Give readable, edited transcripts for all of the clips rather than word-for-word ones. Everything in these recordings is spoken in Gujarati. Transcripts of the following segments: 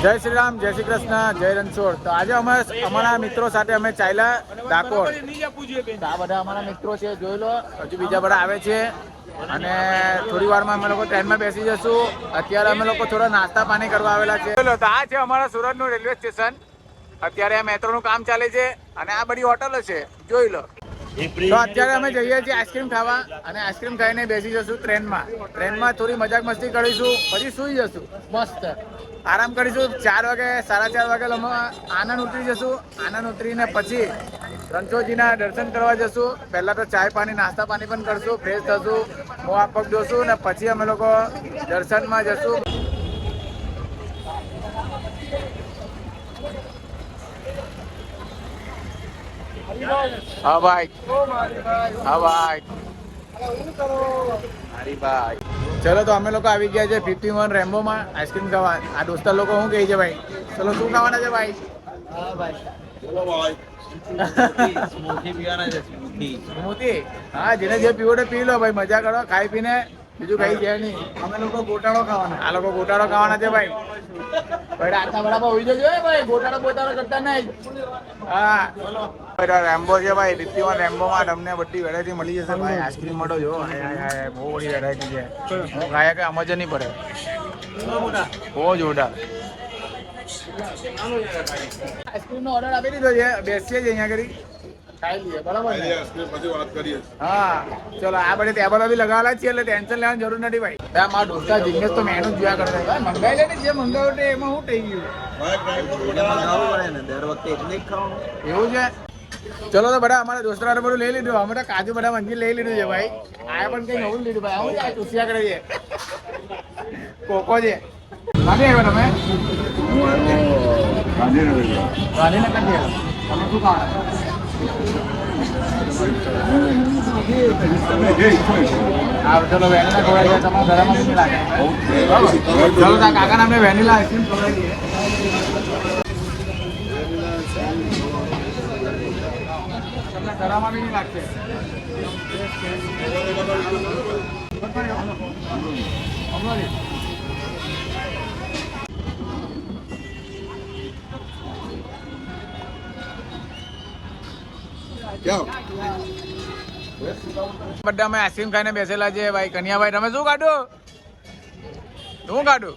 જય શ્રી રામ, જય શ્રી કૃષ્ણ, જય રણછોડ. તો આજે અમે અમારા મિત્રો સાથે અમે ચાલ્યા ડાકોર. આ બધા અમારા મિત્રો છે, જોઈ લો. હજુ બીજા બધા આવે છે અને થોડી વારમાં અમે લોકો ટ્રેનમાં બેસી જશું. અત્યારે અમે લોકો થોડા નાસ્તા પાણી કરવા આવેલા છે. તો આ છે અમારા સુરતનું રેલવે સ્ટેશન. અત્યારે મેટ્રોનું કામ ચાલે છે અને આ બધી હોટલો છે, જોઈ લો. તો અત્યારે અમે જઈએ છીએ આઈસ્ક્રીમ ખાવા અને આઈસ્ક્રીમ ખાઈને બેસી જશું ટ્રેનમાં. ટ્રેનમાં થોડી મજાક મસ્તી કરીશું, પછી સુઈ જશું મસ્ત. આરામ કરીશું. 4 વાગે 4:30 વાગે અમે આનંદ ઉતરી જશું. આનંદ ઉતરીને પછી રણછોડજીના દર્શન કરવા જશું. પહેલા તો ચાય પાણી નાસ્તા પાણી પણ કરશું, ફ્રેશ થશું, મોં હાથ પગ ધોશું ને પછી અમે લોકો દર્શનમાં જશું. હા ભાઈ, હા ભાઈ, ભાઈ. ચલો તો અમે લોકો આવી ગયા છે 51 રેમ્બોમાં આઈસ્ક્રીમ ખાવા. આ દોસ્તા લોકો શું કહે છે ભાઈ? ચલો શું ખાવાના છે ભાઈ? હા ભાઈ, ચલો ભાઈ. સ્મૂથી પીવાના છે, સ્મૂથી. હા, જેને જે પીવો તો પી લો ભાઈ, મજા કરો, ખાઈ પીને. બીજું કઈ છે નહીં. અમે લોકો ગોટાળો ખાવાના. આ લોકો ગોટાળો ખાવાના છે ભાઈ. ભાઈ રાતના બરાબર હોઈ જજો ભાઈ, ગોટાળો કરતા નહીં. હા રેમ્બો છે ભાઈ, 51 રેમ્બોમાં તમને બધી વેરાયટી મળી જશે ભાઈ. આઈસ્ક્રીમ મળો જો, બહુ બધી વેરાયટી છે. હું ખાયા કે સમજ નહીં પડે, બહુ જોરદાર. આઈસ્ક્રીમ નો ઓર્ડર આપી દીધો છે, બેસીએ છીએ અહીંયા કરી ખાઈ લઈએ, બરાબર ને? પછી વાત કરીએ. હા ચલો, આ બધી ટેબલો બી લગાવેલા છે એટલે ટેન્શન લેવાની જરૂર નથી ભાઈ. મારા દોસ્તા જિગ્નેશ તો મેનુ જોયા કરતા ભાઈ, મંગાઈ લે ને જે મંગાવ્યું એમાં શું થઈ ગયું? દર વખતે એટલે જ ખાવાનું એવું છે. ચલો તો બધા અમારા દોસ્તોને બધું લઈ લીધું. અમે તો કાજુ બદામ મંજીર લઈ લીધું છે ભાઈ. આ પણ કઈ નવું લીધું ભાઈ. આવું જાય ચૂસ્યા કરે છે, કોકો છે. ગાંધી આવ્યો તમે? ગાંધીનગર થી આવ્યો. તમે શું ખાવાના? હા ચલો, વેનીલા ખવડાવી દઈએ. તમારા ઘરમાં નહીં લાગે. ચલો ત્યાં કાકાને આપણે વેનીલા આઈસ્ક્રીમ ખવડાવી દઈએ. તમને ઘરમાં બી નહીં લાગશે. બધા અમે આઈસ્ક્રીમ ખાઈને બેસેલા છે ભાઈ. કન્યાભાઈ તમે શું કાઢું? શું કાઢું?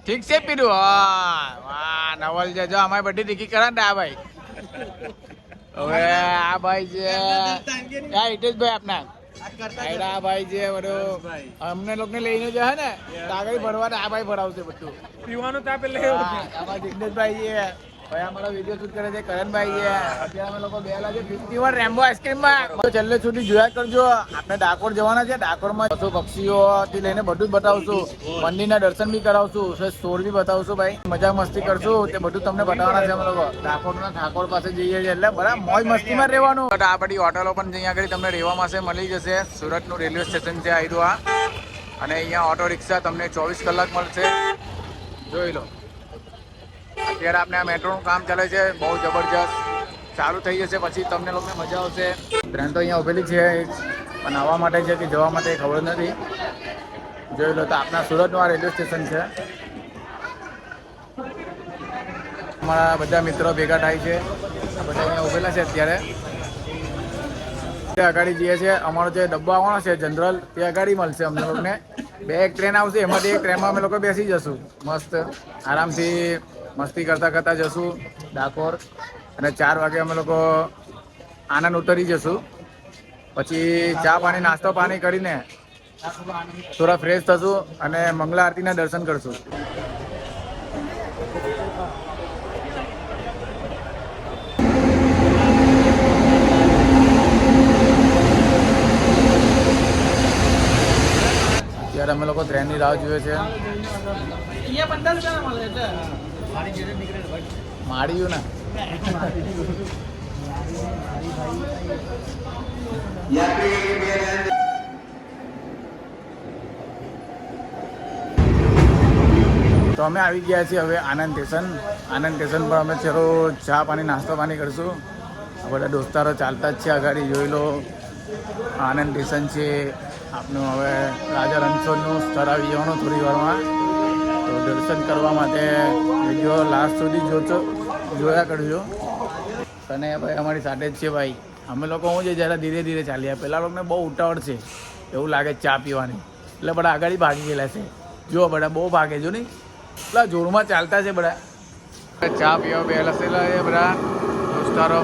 ઠીક છે પીધું. હા વાહ, નવલ છે. જો અમારી બધી ટીકી કરા ને આ ભાઈ. હવે આ ભાઈ છે હિતેશભાઈ આપના. આ ભાઈ છે બધું અમને લોકોને લઈને જ હે ને આગળ ભરવાના. આ ભાઈ ભરાવશે બધું પીવાનું. ત્યાં પેલા જિગ્નેશભાઈ છે ભાઈ, અમારો વિડીયો શૂટ કરે છે કરણભાઈ છે. અત્યારે અમે લોકો બેલા છે 51 રેમ્બો આઈસ્ક્રીમમાં. છેલ્લે સુધી જોયા કરજો. આપણે ડાકોર જવાના છે. ડાકોરમાં પશુ પક્ષીઓથી લઈને બધું જ બતાવશું. મંદિરના દર્શન બી કરાવશું, સ્ટોર બી બતાવશું ભાઈ. મજા મસ્તી કરશું, તે બધું તમને બતાવવાના છે અમે લોકો. ડાકોરના ઠાકોર પાસે જઈએ છીએ એટલે બરાબર મોજ મસ્તીમાં રહેવાનું. આ બધી હોટલો પણ અહીંયા આગળ તમને રહેવા માટે મળી જશે. સુરતનું રેલવે સ્ટેશન છે આ. અને અહીંયા ઓટો રિક્ષા તમને 24 કલાક મળશે, જોઈ લો. અત્યારે આપણે આ મેટ્રોનું કામ ચાલે છે, બહુ જબરજસ્ત. ચાલુ થઈ જશે પછી તમને લોકોને મજા આવશે. ટ્રેન તો અહીંયા ઉભેલી છે, પણ આવવા માટે છે કે જવા માટે ખબર નથી. જોઈ લો. તો આપણા સુરતનું આ રેલવે સ્ટેશન છે. અમારા બધા મિત્રો ભેગા થાય છે, બધા અહીંયા ઉભેલા છે અત્યારે. અગાડી જઈએ છીએ. અમારો જે ડબ્બો આવવાનો છે જનરલ, તે અગાડી મળશે અમને લોકોને. એક ટ્રેન આવશે, એમાંથી એક ટ્રેનમાં અમે લોકો બેસી જશું. મસ્ત આરામથી મસ્તી કરતા કરતા જશું ડાકોર. અને 4 વાગે અમે લોકો આનંદ ઉતરી જશું. પછી ચા પાણી નાસ્તો પાણી કરીને થોડા ફ્રેશ થશું અને મંગલા આરતીના દર્શન કરશું. ત્યારે અમે લોકો ટ્રેનની રાહ જોઈએ છે. માળ્યું ને તો અમે આવી ગયા છીએ હવે આનંદ સ્ટેશન. આનંદ સ્ટેશન પર અમે ચલો ચા પાણી નાસ્તો પાણી કરીશું. આ બધા દોસ્તારો ચાલતા જ છે અગાડી, જોઈ લો. આનંદ સ્ટેશન છે આપનું. હવે રાજા રણછોડનું સ્થળ આવી જવાનું થોડી વારમાં. તો દર્શન કરવા માટે વિડીયો લાસ્ટ સુધી જોયા કરજો. અને ભાઈ અમારી સાથે જ છે ભાઈ. અમે લોકો શું છે જરા ધીરે ધીરે ચાલીએ. પેલા લોકોને બહુ ઉતાવળ છે એવું લાગે ચા પીવાની, એટલે બધા આગળ ભાગી ગયેલા છે. જુઓ બધા બહુ ભાગે જો નહીં, એટલા જોરમાં ચાલતા છે બધા. ચા પીવા બેલા છે બધા દોસ્તારો,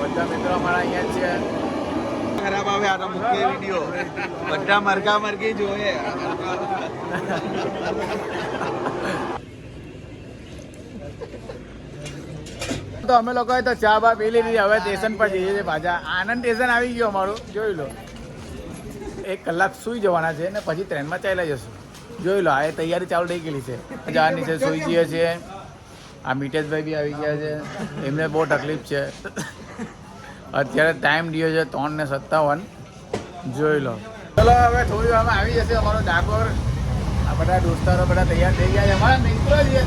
બધા મિત્રો અમારા અહીંયા છે. ખરાબ આવે આ મુખ્ય વિડીયો બધા મરઘા મરઘી જોયે. તો અમે લોકોએ તો ચા બા પી લીધી. હવે સ્ટેશન પર જઈએ છીએ પાછા. આનંદ સ્ટેશન આવી ગયો અમારું, જોઈ લો. 1 કલાક સૂઈ જવાના છે ને પછી ટ્રેનમાં ચાલ્યા જશું. જોઈ લો, આ તૈયારી ચાલુ થઈ ગયેલી છે. જવાની છે, સૂઈ જઈએ છીએ. આ મિતેશભાઈ બી આવી ગયા છે, એમને બહુ તકલીફ છે. અત્યારે ટાઈમ દિયો છે 3:57. જોઈ લો. ચલો હવે થોડી વારમાં આવી જશે અમારો ડાકોર. આ બધા દોસ્તારો બધા તૈયાર થઈ ગયા છે. અમારા મિત્રો જ છે,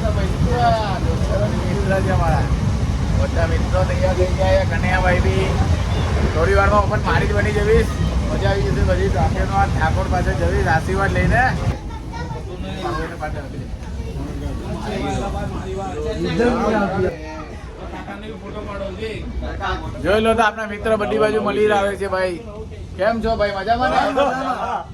દોસ્તારોની મિત્ર છે અમારા. બધા મિત્રો તૈયાર થઈ ગયા છે. કનૈયાભાઈ બી થોડી વારમાં ઓપન મારી જ બની જવીશ. મજા આવી જશે. બધી ટ્રાફિકનો આ ઠાકોર પાસે જવીશ આશીર્વાદ લઈને. જોઈ લો તો આપણા મિત્ર બધી બાજુ મળી આવે છે ભાઈ. કેમ છો ભાઈ? મજામાં ને?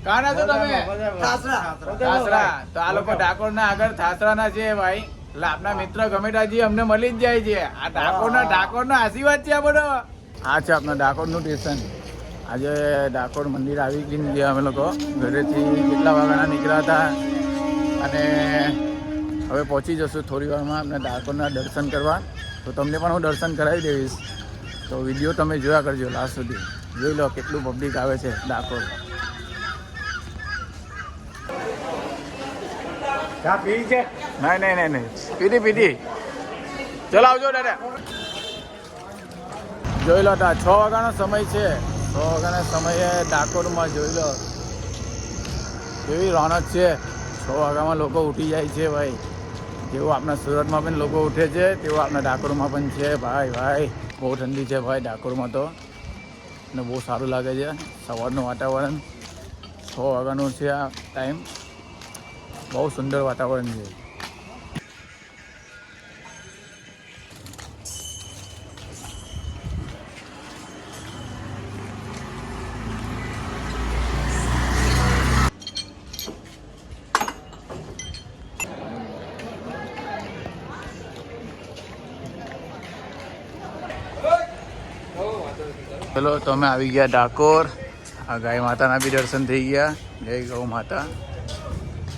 કાના છો તમે? થાસરા. તો આ લોકો ડાકોર ના આગળ થાસરા ના છે ભાઈ. એટલે આપણા મિત્ર ગમેટાજી અમને મળી જ જાય છે. આ ડાકોર નો આશીર્વાદ છે આ બધો. આ છે આપણા ડાકોર નું સ્ટેશન. આજે ડાકોર મંદિર આવી ગયા અમે લોકો. ઘરેથી કેટલા વાગ્યાના નીકળ્યા હતા અને હવે પહોંચી જશું થોડી વારમાં આપણે ડાકોરના દર્શન કરવા. તો તમને પણ હું દર્શન કરાવી દઈશ. તો વિડીયો તમે જોયા કરજો લાસ્ટ સુધી. જોઈ લો કેટલું પબ્લિક આવે છે ડાકોર. ચા પી છે? નહીં. પીધી. ચલો આવજો દાદા. જોઈ લો 6 વાગ્યાનો સમય છે. 6 વાગ્યાના સમયે ડાકોરમાં જોઈ લો કેવી રોનક છે. 6 વાગ્યામાં લોકો ઉઠી જાય છે ભાઈ. જેવું આપણા સુરતમાં પણ લોકો ઉઠે છે તેવું આપણા ડાકોરમાં પણ છે ભાઈ. બહુ ઠંડી છે ભાઈ ડાકોરમાં તો, અને બહુ સારું લાગે છે. સવારનું વાતાવરણ 6 વાગ્યાનું છે આ ટાઈમ. બહુ સુંદર વાતાવરણ છે. ચલો તો અમે આવી ગયા ડાકોર. આ ગાય માતાના બી દર્શન થઈ ગયા. જય ગૌ માતા.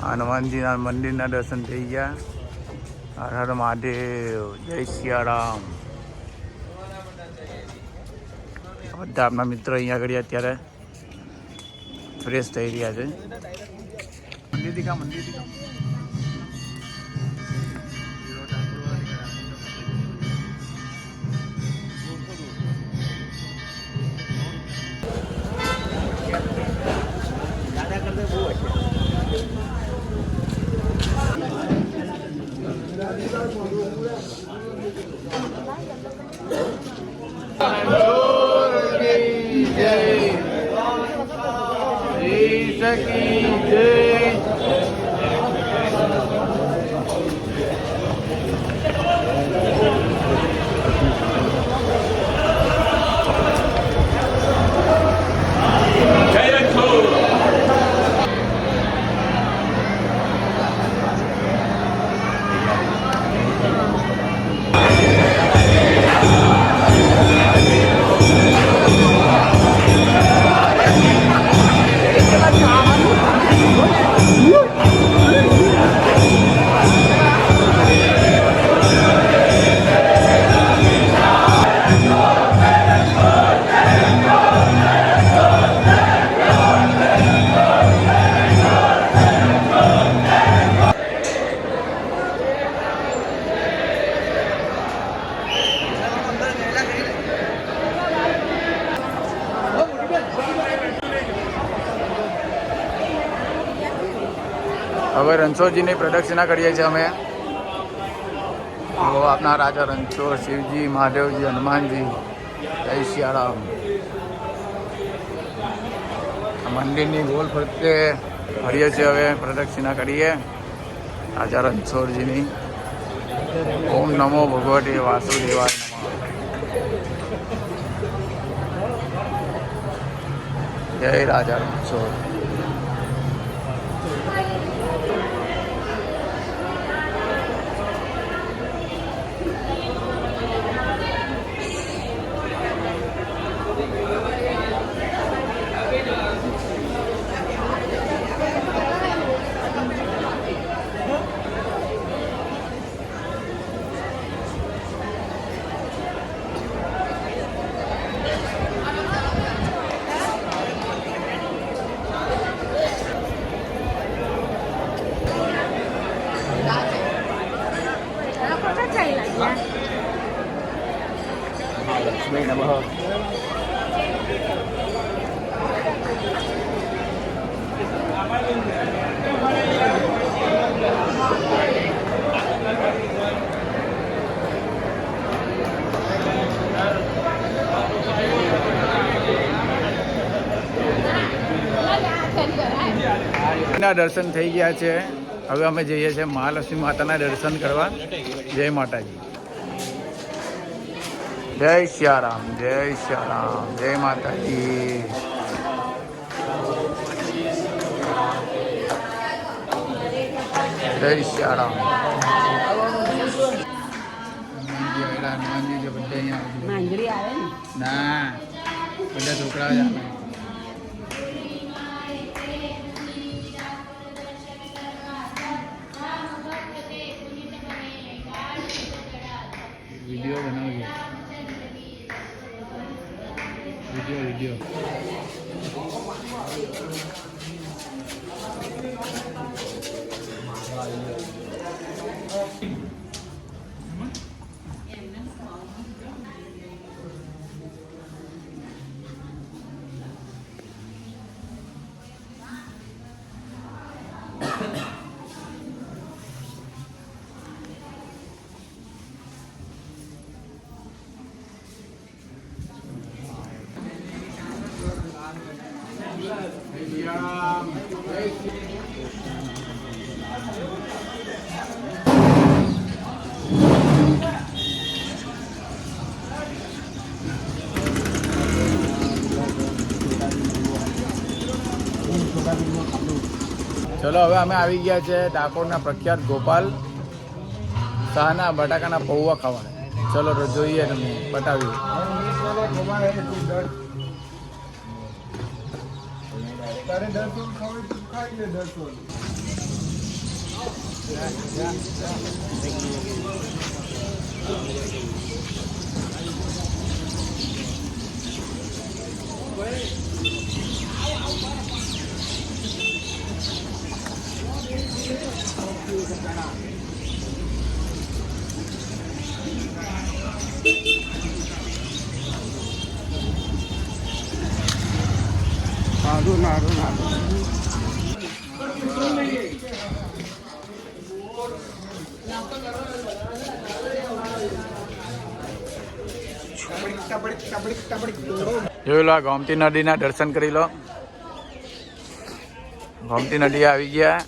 હનુમાનજીના મંદિરના દર્શન થઈ ગયા. હર હર મહાદેવ, જય સિયારામ. બધા આપણા મિત્ર અહીંયા આગળ અત્યારે ફ્રેશ થઈ રહ્યા છે. મંદિર દીકા હવે રણછોડજીની પ્રદક્ષિણા કરીએ છીએ અમે. આપના રાજા રણછોડ, શિવજી, મહાદેવજી, હનુમાનજી, જય સિયારામ. મંદિરની ગોલ ફરતે ફરીએ છીએ હવે પ્રદક્ષિણા કરીએ રાજા રણછોડજીની. ઓમ નમો ભગવતે વાસુદેવાય નમઃ. જય રાજા રણછોડ. લક્ષ્મી નમઃ. ના દર્શન થઈ ગયા છે. હવે અમે જઈએ છીએ મહાલક્ષ્મી માતાના દર્શન કરવા. જય માતાજી. જય સિયારામ, જય સિયારામ, જય માતાજી. જય સિયારામ. હનુમાનજી છે બધા અહીંયા ના બધા છોકરાઓ જ આવે. વિડીયો બનાવજો. વિડીયો ચલો હવે અમે આવી ગયા છે ડાકોરના પ્રખ્યાત ગોપાલ શાહના બટાકાના પૌવા ખાવા. ચલો તો જોઈએ તમને બતાવીએ. જોઈ લો, ગોમતી નદીના દર્શન કરી લો. ગોમતી નદી આવી ગયા.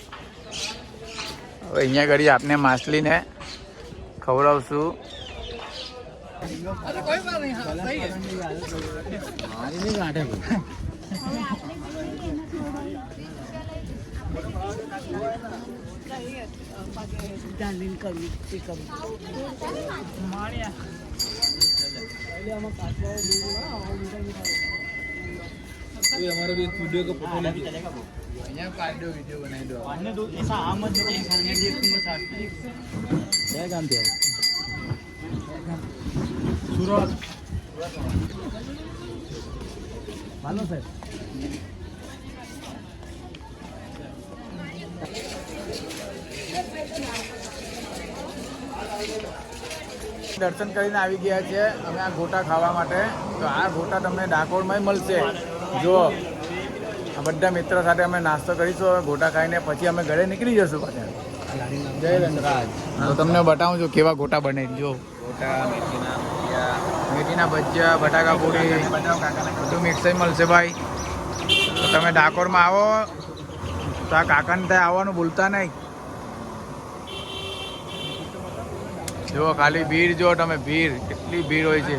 હવે અહીંયા ઘડી આપને માછલીને ખવડાવશું. हमारा भी वीडियो का फोटो लीजिए. અહીંયા કાઢ દો, વિડીયો બનાવી દો. आने दो ऐसा आम मत दो इंसान ने तुमको साथ क्या काम थे सूरत मानो सर દર્શન કરીને આવી ગયા છે અમે આ ગોટા ખાવા માટે. તો આ ગોટા તમને ડાકોરમાં મળશે. જો આ બધા મિત્રો સાથે અમે નાસ્તો કરીશું. હવે ગોટા ખાઈને પછી અમે ઘરે નીકળી જશું પાછા. જય રંગરાજ. તો તમને બતાવું છું કેવા ગોટા બને. જો गोटा मेथीना भजिया મેથીના ભજીયા, બટાકા પૂરી બધું મિક્સ જ મળશે ભાઈ. તો તમે ડાકોરમાં આવો તો આ કાકાને ત્યાં આવવાનું ભૂલતા નહીં. જુઓ ખાલી ભીડ, જો તમે ભીડ, કેટલી ભીડ હોય છે.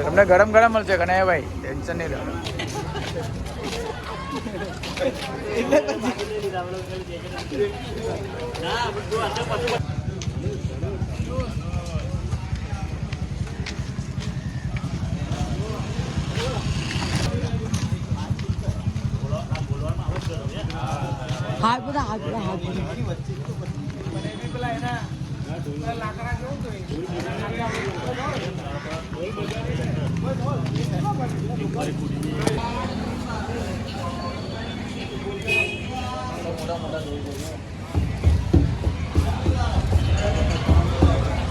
તમને ગરમ ગરમ મળશે કનૈયા ભાઈ, ટેન્શન નહીં લો.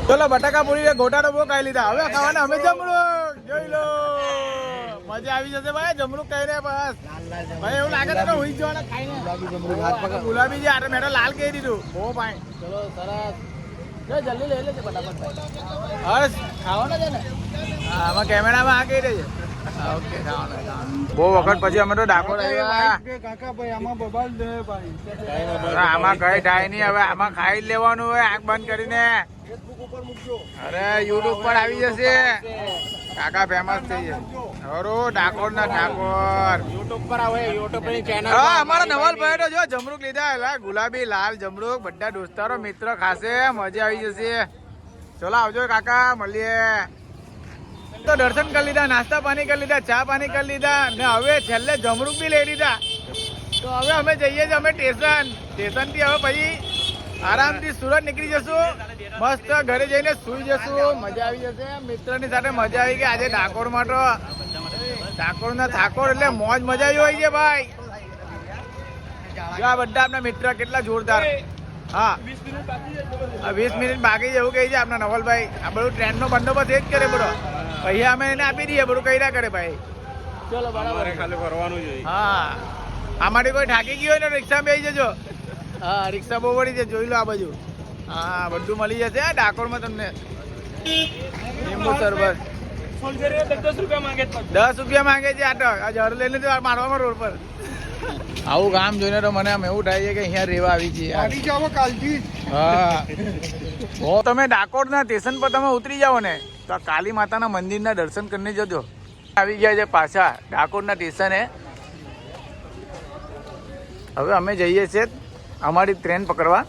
ચલો બટાકા પૂરી ગોટાળો બહુ ખાઈ લીધા, હવે ખાવાના અમે જમરૂક. જોઈ લો, મજા આવી જશે ભાઈ. જમરૂક ખાઈ રે બસ ભાઈ. એવું લાગે છે કે હુઈ જવાના ખાઈને. ગુલાબી છે આ મેં તો લાલ કહી દીધું. બહુ ફાઈન. ચલો સરસ. જો જલ્દી લઈ લેજે ફટાફટ ભાઈ. હર્ષ ખાવાના છે ને? હા, આમાં કેમેરામાં આ કહી દે છે. ઓકે, ખાવાના. બહુ વખત પછી અમે તો ડાકોર આવ્યા. કાકા ભાઈ આમાં બબાલ દે ભાઈ. આમાં કઈ થાય નહીં, હવે આમાં ખાઈ જ લેવાનું હોય આંખ બંધ કરીને. અરે યુટ્યુબ પર આવી જશે. કાકા ફેમસ થઈ જાય. હરો ડાકોર ના ડાકોર યુટ્યુબ પર આવે, યુટ્યુબ ની ચેનલ. હા, અમારા નવલભાઈ તો જો જમરૂક લીધા, એલા ગુલાબી લાલ જમરૂક. બધા દોસ્તારો મિત્ર ખાશે, મજા આવી જશે. ચલો આવજો કાકા, મળીએ. તો દર્શન કરી લીધા, નાસ્તા પાણી કરી લીધા, ચા પાણી કરી લીધા, ને હવે છેલ્લે જમરૂક બી લઈ લીધા. તો હવે અમે જઈએ છીએ અમે સ્ટેશન થી હવે પછી આરામથી સુરત નીકળી જશું. મસ્ત ઘરે જઈને સુઈ જશું, મજા આવી જશે. મિત્રની સાથે મજા આવી ગઈ આજે ડાકોરમાં. તો ડાકોરના ઠાકોર એટલે મોજ મજા આવી હોય છે ભાઈ. જો આ બધા આપણા મિત્ર કેટલા જોરદાર. હા, 20 મિનિટ બાકી છે એવું કહે છે આપણા નવલભાઈ. આ બધું ટ્રેનનો બંદોબસ્ત એ જ કરે બધો. પૈસા અમે એને આપી દઈએ, બધું કર્યા કરે ભાઈ. ચલો બરાબર, ખાલી ફરવાનું જોઈએ. હા, આમાંથી કોઈ થાકી ગયો હોય ને રિક્ષામાં બેસી જજો. હા, રિક્ષા બહુ વળી છે, જોઈ લો આ બાજુ. હા, બધું મળી જશે ડાકોરમાં તમને. લીંબુ શરબત 10 રૂપિયા માંગે છે. આ તો જર લઈને તો મારવામાં રોડ પર. આવું ગામ જોઈને તો મને આમ એવું થાય છે કે અહીંયા રહેવા આવી છીએ. કાલથી. હા, તો તમે ડાકોરના સ્ટેશન પર તમે ઉતરી જાઓ ને તો કાલી માતાના મંદિરના દર્શન કરીને જજો. આવી ગયા છે પાછા ડાકોરના સ્ટેશને. હવે અમે જઈએ છીએ અમારી ટ્રેન પકડવા.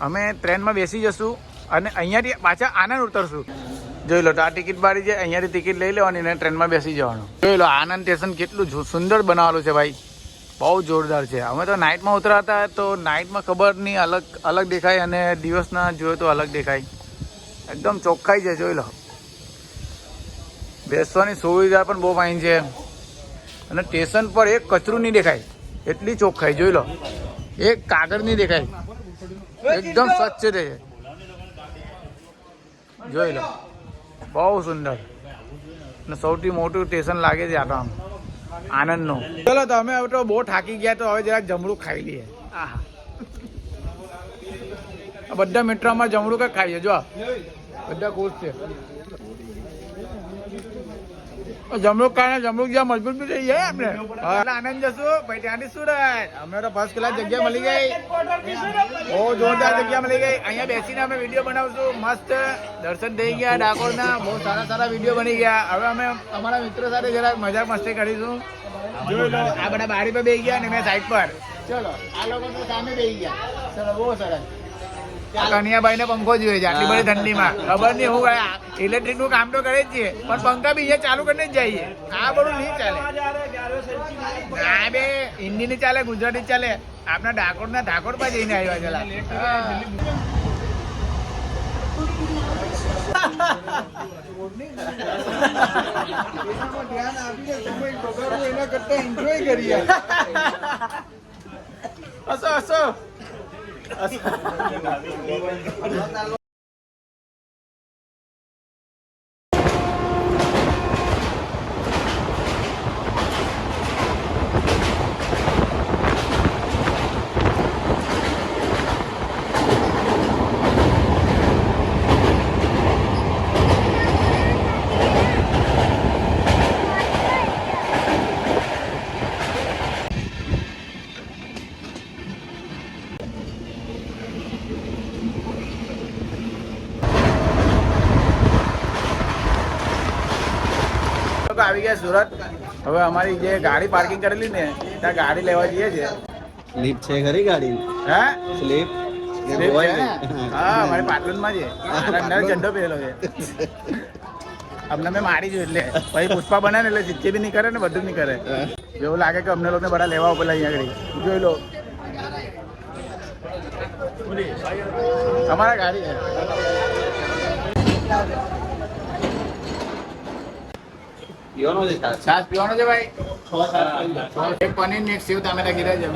અમે ટ્રેનમાં બેસી જશું અને અહીંયાથી પાછા આનંદ ઉતરશું. જોઈ લો, તો આ ટિકિટ બારી છે, અહીંયાથી ટિકિટ લઈ લેવાની અને ટ્રેનમાં બેસી જવાનું. જોઈ લો, આનંદ સ્ટેશન કેટલું સુંદર બનાવેલું છે ભાઈ, બહુ જોરદાર છે. અમે તો નાઇટમાં ઉતરાતા તો નાઇટમાં ખબર નહીં, અલગ દેખાય અને દિવસના જોઈએ તો અલગ દેખાય. એકદમ ચોખ્ખાઈ છે, જોઈ લો. બેસવાની સુવિધા પણ બહુ ફાઇન છે અને સ્ટેશન પર એક કચરું નહીં દેખાય, એટલી ચોખ્ખાઈ. જોઈ લો, એક કાગળ નહીં દેખાય, એકદમ સ્વચ્છ છે. જોઈ લો, બહુ સુંદર અને સૌથી મોટું સ્ટેશન લાગે છે આ તો આમ આનંદનું. ચલો, તો અમે હવે તો બહુ થાકી ગયા, તો હવે જરાક જમરૂક ખાઈ લઈએ. આહા, બધા મિત્રોમાં જમરૂક જ ખાઈએ. જો બધા ખુશ છે. જમરૂક ખાઈને જમરૂક જ્યાં મજબૂત બી થઈ જાય આપણે. આનંદ જશું ભાઈ, ત્યાંથી સુરત. અમે તો ફર્સ્ટ ક્લાસ જગ્યા મળી ગઈ, બહુ જોરદાર જગ્યા મળી ગઈ. અહીંયા બેસીને અમે વિડીયો બનાવશું. મસ્ત દર્શન થઈ ગયા ડાકોરના, બહુ સારા વિડીયો બની ગયા. હવે અમે અમારા મિત્રો સાથે જરાક મજાક મસ્તી કરીશું. જોઈ લો, આ બધા બારી પર બેસી ગયા ને મેં સાઈડ પર. ચલો, આ લોકો તો સામે બેસી ગયા. ચલો, બહુ સરસ. કનિયાભાઈ ને પંખો જોઈએ છે આટલી બધી ઠંડીમાં. ખબર નહીં હું ગયા ઇલેક્ટ્રિક નું કામ તો કરે જ છીએ, પણ પંખા બી અહીંયા ચાલુ કરીને જ જઈએ. આ બધું નહીં ચાલે. ના બે, હિન્દી નહીં ચાલે, ગુજરાતી ચાલે. આપણા ડાકોરના ઠાકોર પર જઈને આવ્યા ચલા. એના કરતા એન્જોય કરીએ. હસો. લોકો આવી ગયા સુરત. હવે અમારી જે ગાડી પાર્કિંગ કરેલી ને ત્યાં ગાડી લેવા જઈએ છે. સ્લીપ છે ખરી ગાડી હે સ્લીપ સ્લીપ છે ને? હા મારી પાટલુનમાં છે. અંદર ઝંડો પહેરેલો છે. અમને મેં મારી જોઈ એટલે પછી પુષ્પા બને ને એટલે સિચ્ચી બી નહીં કરે ને બધું જ નહીં કરે. એવું લાગે કે અમને લોકોને બધા લેવા પેલા અહીંયા આગળ જોઈ લો. અમારા ગાડી છે. પીવાનો છે છાસ પીવાનો છે ભાઈ. એક પનીર ને એક સેવ ટામેટા કીધા છે.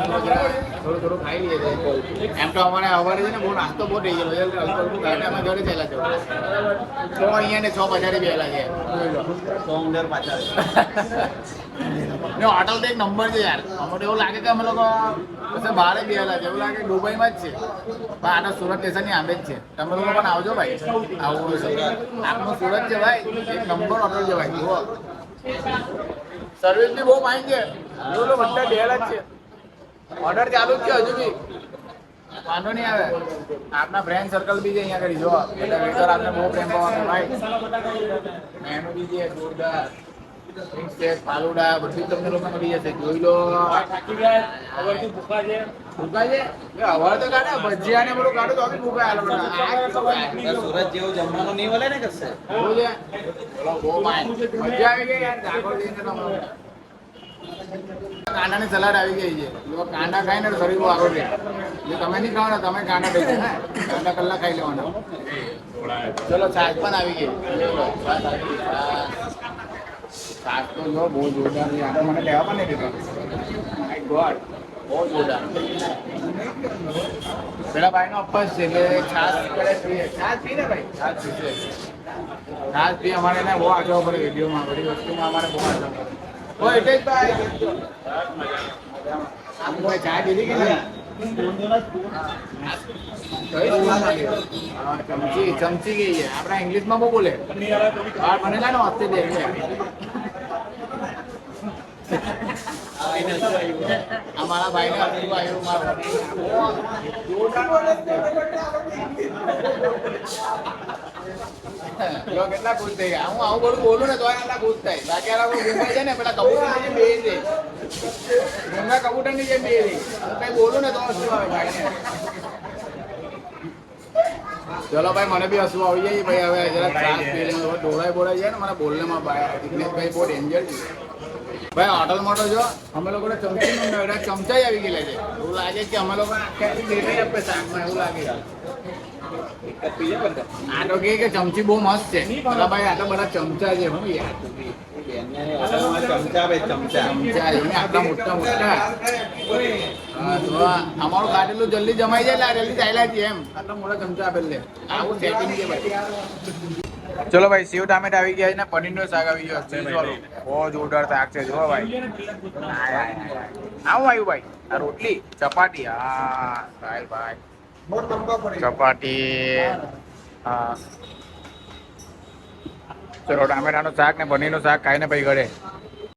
થોડું થોડું ખાઈ લઈએ છીએ. એમ તો અમારે સવારે છે ને બહુ નાસ્તો બહુ થઈ ગયેલો છે. હલકું હલકું ખાઈને અમે ઘરે થયેલા છે. 6 અહીંયા ને 6 પછાડી બેલા છે. સોંગર પાછા ને હોટલ તો એક નંબર છે યાર. અમને તો એવું લાગે કે અમે લોકો પછી બહાર જ બેલા છે. એવું લાગે દુબઈમાં જ છે. પણ આનો સુરત સ્ટેશનની આંબે જ છે. તમે લોકો પણ આવજો ભાઈ. આવું હશે આપણું સુરત છે ભાઈ. એક નંબર હોટલ છે ભાઈ. જુઓ સર્વિસ બી બહુ ફાઇન છે. જોડો બધા બેલા જ છે. ઓર્ડર ચાલુ જ છે હજુ બી. વાંધો નહીં આવે. આપના ફ્રેન્ડ સર્કલ બી છે અહીંયા કરી જો એટલે વેટર આપને બહુ પ્રેમ કરવાનો ભાઈ. મેનુ બી છે જોરદાર. ફાલુડા બધું તમને લોકો મળી જશે. જોઈ લો. ભૂખા છે હવાર તો કાઢે ભજીયા ને બધું કાઢું તો ભૂખા. સુરત જેવું જમવાનું નહીં મળે ને કશે. બહુ છે. બહુ ફાઇન. મજા આવી ગઈ યાર. ડાકોર જઈને તમે કાંડાની સલાડ આવી ગઈ છે. જો કાંડા ખાય ને તો શરીર બહુ સારું રહે. જો તમે નહીં ખાઓ ને તમે કાંડા ખાઈ ને કાંડા કલાક ખાઈ લેવાના. ચલો છાશ પણ આવી ગઈ. છાશ તો જો બહુ જોરદાર છે. આપણે મને લેવા પણ નહીં દીધો. માય ગોડ બહુ જોરદાર. પેલા ભાઈનો અપસ છે એટલે છાશ પીએ. છાશ પી ને ભાઈ. છાશ પીશે. છાશ પી અમારે એને બહુ આગળ પડે વિડીયોમાં. બધી વસ્તુમાં અમારે બહુ આગળ પડે. ઓ એટલે જ ભાઈ આપણે ચા પીધી કે નહીં? ચમચી ગઈ છે. આપણા ઇંગ્લિશમાં બહુ બોલે. બહાર બનેલા ને ઓસ્ટ્રેલિયા અમારા ભાઈને આવ્યું મારું. કેટલા ખુશ થઈ ગયા. હું આવું બધું બોલું ને તો એટલા ખુશ થાય. બાકી આ લોકો ગુંગા છે ને પેલા કબૂતર ની બે છે. ગુંગા કબૂતર ની જે બે છે. હું કઈ બોલું ને તો હસવું આવે ભાઈ. ચલો ભાઈ મને બી હસવું આવી જાય ભાઈ. હવે જરા ત્રાસ પી લે. ડોળાઈ બોળાઈ જાય ને મને બોલવામાં ભાઈ. દિગ્નેશભાઈ બહુ ડેન્જર છે ભાઈ. હોટલમાં તો જો અમે લોકો ચમચી ચમચા આવી ગયેલા છે. એવું લાગે કે અમે લોકો આખી આપે શાકમાં એવું લાગે. આ તો કે ચમચી બહુ મસ્ત છે. ભાઈ આ તો બધા ચમચા છે. હું યાર ચમચા ચમચા આટલા મોટા મોટા. અમારું કાઢેલું જલ્દી જમાઈ જાય એટલે જલ્દી ચાલ્યા છીએ એમ. આટલા મોટા ચમચા આપેલ છે. આવું સેટિંગ છે ભાઈ. ચલો ભાઈ સેવ ટામેટા આવી ગયા ને પનીરનું શાક આવી ગયો. બહુ જોરદાર શાક છે જો ભાઈ. આવું આવ્યું ભાઈ. આ રોટલી ચપાટી. હા ભાઈ ભાઈ ચપાટી. હા ચલો ટામેટાનું શાક ને પનીરનું શાક ખાઈને પછી ઘરે.